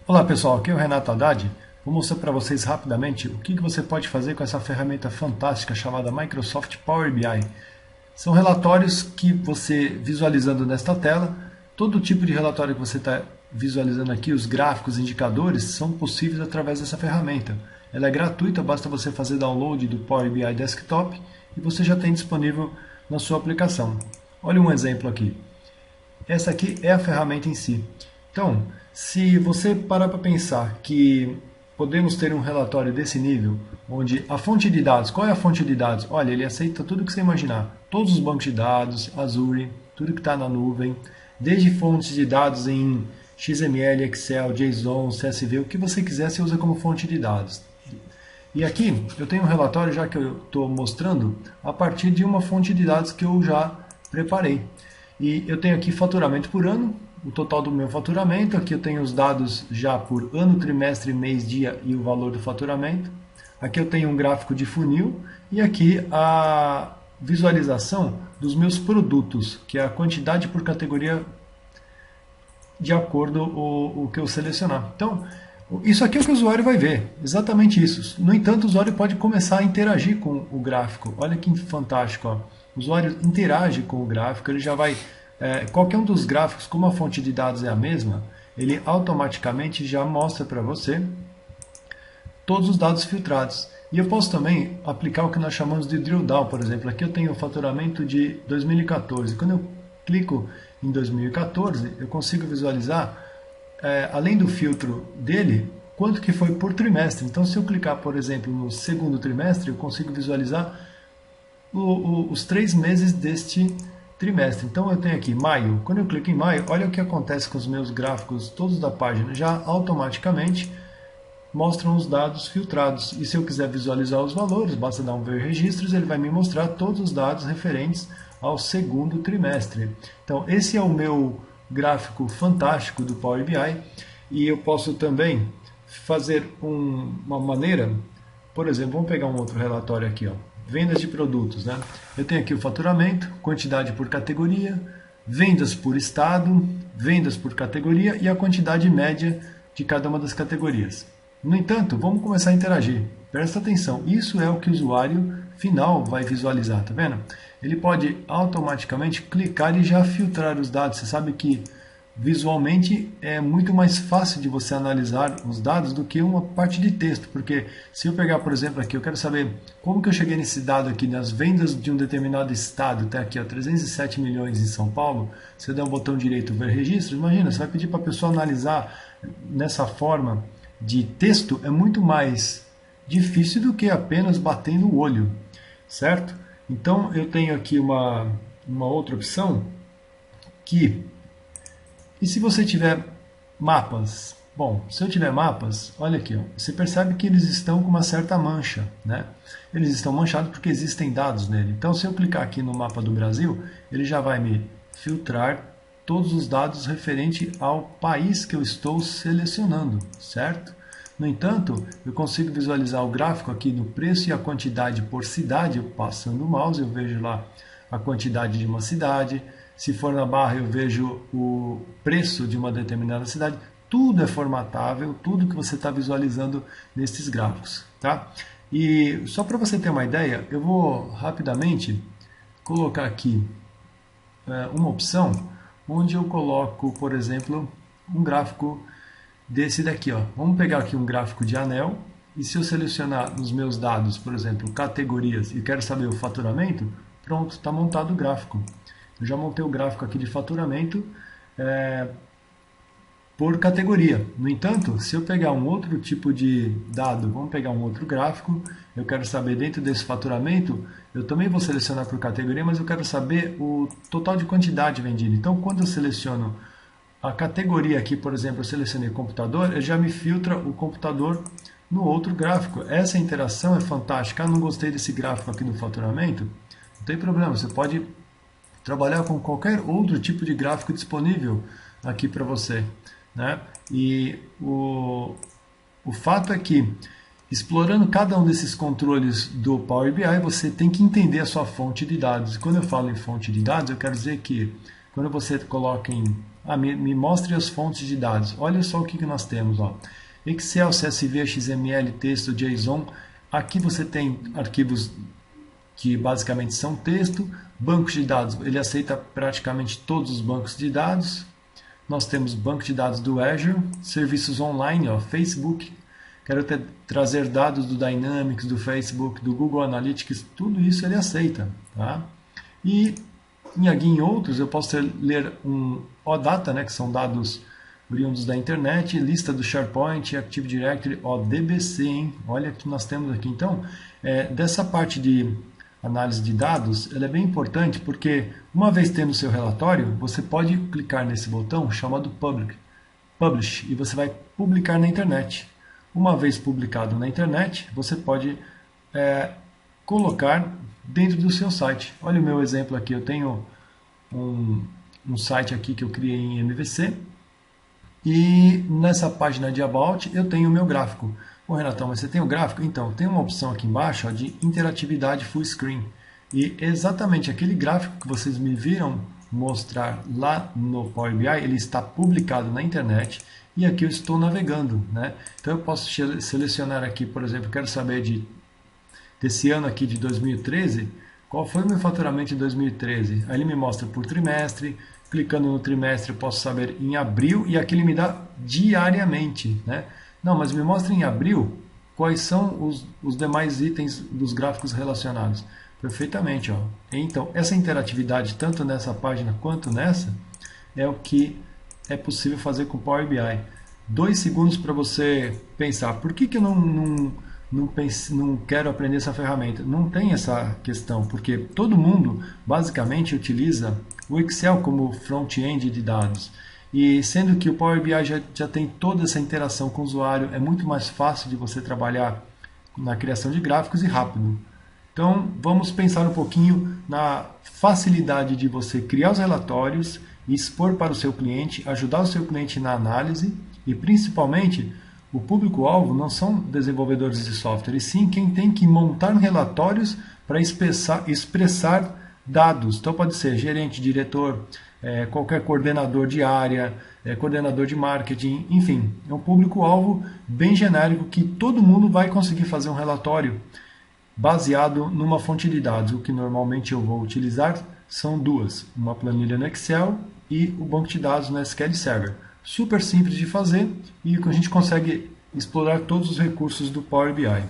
Olá pessoal, aqui é o Renato Haddad. Vou mostrar para vocês rapidamente o que você pode fazer com essa ferramenta fantástica chamada Microsoft Power BI. São relatórios que você, visualizando nesta tela, todo tipo de relatório que você está visualizando aqui, os gráficos, indicadores, são possíveis através dessa ferramenta. Ela é gratuita, basta você fazer download do Power BI Desktop e você já tem disponível na sua aplicação. Olha um exemplo aqui. Essa aqui é a ferramenta em si. Então, se você parar para pensar que podemos ter um relatório desse nível, onde a fonte de dados, qual é a fonte de dados? Olha, ele aceita tudo que você imaginar, todos os bancos de dados, Azure, tudo que está na nuvem, desde fontes de dados em XML, Excel, JSON, CSV, o que você quiser você usa como fonte de dados. E aqui eu tenho um relatório já que eu estou mostrando a partir de uma fonte de dados que eu já preparei. E eu tenho aqui faturamento por ano, o total do meu faturamento. Aqui eu tenho os dados já por ano, trimestre, mês, dia e o valor do faturamento. Aqui eu tenho um gráfico de funil e aqui a visualização dos meus produtos, que é a quantidade por categoria de acordo com o que eu selecionar. Então, isso aqui é o que o usuário vai ver, exatamente isso. No entanto, o usuário pode começar a interagir com o gráfico. Olha que fantástico, ó. O usuário interage com o gráfico, ele já vai... qualquer um dos gráficos, como a fonte de dados é a mesma, ele automaticamente já mostra para você todos os dados filtrados. E eu posso também aplicar o que nós chamamos de drill down, por exemplo. Aqui eu tenho o faturamento de 2014. Quando eu clico em 2014, eu consigo visualizar, além do filtro dele, quanto que foi por trimestre. Então, se eu clicar, por exemplo, no segundo trimestre, eu consigo visualizar os 3 meses deste trimestre. Então eu tenho aqui maio. Quando eu clico em maio, olha o que acontece com os meus gráficos todos da página. Já automaticamente mostram os dados filtrados. E se eu quiser visualizar os valores, basta dar um ver registros, ele vai me mostrar todos os dados referentes ao segundo trimestre. Então esse é o meu gráfico fantástico do Power BI. E eu posso também fazer uma maneira, por exemplo, vamos pegar um outro relatório aqui, ó. Vendas de produtos, né? Eu tenho aqui o faturamento, quantidade por categoria, vendas por estado, vendas por categoria e a quantidade média de cada uma das categorias. No entanto, vamos começar a interagir. Presta atenção, isso é o que o usuário final vai visualizar, tá vendo? Ele pode automaticamente clicar e já filtrar os dados. Você sabe que visualmente é muito mais fácil de você analisar os dados do que uma parte de texto, porque se eu pegar, por exemplo, aqui, eu quero saber como que eu cheguei nesse dado aqui, nas vendas de um determinado estado, até aqui, ó, 307 milhões em São Paulo, você der um botão direito, ver registro, imagina, você vai pedir para a pessoa analisar nessa forma de texto, é muito mais difícil do que apenas batendo o olho, certo? Então, eu tenho aqui uma outra opção que... E se você tiver mapas? Bom, se eu tiver mapas, olha aqui, ó, você percebe que eles estão com uma certa mancha, né? Eles estão manchados porque existem dados nele. Então, se eu clicar aqui no mapa do Brasil, ele já vai me filtrar todos os dados referente ao país que eu estou selecionando, certo? No entanto, eu consigo visualizar o gráfico aqui no preço e a quantidade por cidade. Eu passando o mouse, eu vejo lá a quantidade de uma cidade. Se for na barra, eu vejo o preço de uma determinada cidade. Tudo é formatável, tudo que você está visualizando nesses gráficos. Tá? E só para você ter uma ideia, eu vou rapidamente colocar aqui uma opção onde eu coloco, por exemplo, um gráfico desse daqui. Ó. Vamos pegar aqui um gráfico de anel. E se eu selecionar nos meus dados, por exemplo, categorias e quero saber o faturamento, pronto, está montado o gráfico. Eu já montei o gráfico aqui de faturamento por categoria. No entanto, se eu pegar um outro tipo de dado, vamos pegar um outro gráfico, eu quero saber dentro desse faturamento, eu também vou selecionar por categoria, mas eu quero saber o total de quantidade vendida. Então, quando eu seleciono a categoria aqui, por exemplo, eu selecionei computador, ele já me filtra o computador no outro gráfico. Essa interação é fantástica. Não gostei desse gráfico aqui do faturamento? Não tem problema, você pode trabalhar com qualquer outro tipo de gráfico disponível aqui para você, né? E o fato é que, explorando cada um desses controles do Power BI, você tem que entender a sua fonte de dados. E quando eu falo em fonte de dados, eu quero dizer que quando você coloca em Me mostre as fontes de dados. Olha só o que nós temos. Ó. Excel, CSV, XML, texto, JSON. Aqui você tem arquivos que basicamente são texto. Bancos de dados, ele aceita praticamente todos os bancos de dados. Nós temos banco de dados do Azure, serviços online, ó, Facebook. Quero trazer dados do Dynamics, do Facebook, do Google Analytics, tudo isso ele aceita. Tá? E em outros eu posso ler um OData, né, que são dados oriundos da internet, lista do SharePoint, Active Directory, ODBC, hein? Olha o que nós temos aqui. Então, dessa parte de análise de dados, ela é bem importante porque uma vez tendo o seu relatório, você pode clicar nesse botão chamado Publish e você vai publicar na internet. Uma vez publicado na internet, você pode colocar dentro do seu site. Olha o meu exemplo aqui, eu tenho um site aqui que eu criei em MVC e nessa página de About eu tenho o meu gráfico. Bom, Renatão, mas você tem o gráfico? Então, tem uma opção aqui embaixo ó, de interatividade full screen. E exatamente aquele gráfico que vocês me viram mostrar lá no Power BI, ele está publicado na internet e aqui eu estou navegando. Né? Então eu posso selecionar aqui, por exemplo, quero saber desse ano aqui de 2013, qual foi o meu faturamento em 2013. Aí ele me mostra por trimestre, clicando no trimestre eu posso saber em abril e aqui ele me dá diariamente, né? Não, mas me mostra em abril quais são os demais itens dos gráficos relacionados. Perfeitamente. Ó. Então, essa interatividade, tanto nessa página quanto nessa, é o que é possível fazer com o Power BI. 2 segundos para você pensar, por que eu não quero aprender essa ferramenta? Não tem essa questão, porque todo mundo basicamente utiliza o Excel como front-end de dados. E sendo que o Power BI já tem toda essa interação com o usuário, é muito mais fácil de você trabalhar na criação de gráficos e rápido. Então, vamos pensar um pouquinho na facilidade de você criar os relatórios, expor para o seu cliente, ajudar o seu cliente na análise e, principalmente, o público-alvo não são desenvolvedores de software, e sim quem tem que montar relatórios para expressar dados. Então, pode ser gerente, diretor, qualquer coordenador de área, coordenador de marketing, enfim, é um público-alvo bem genérico que todo mundo vai conseguir fazer um relatório baseado numa fonte de dados. O que normalmente eu vou utilizar são duas, uma planilha no Excel e o banco de dados no SQL Server. Super simples de fazer e a gente consegue explorar todos os recursos do Power BI.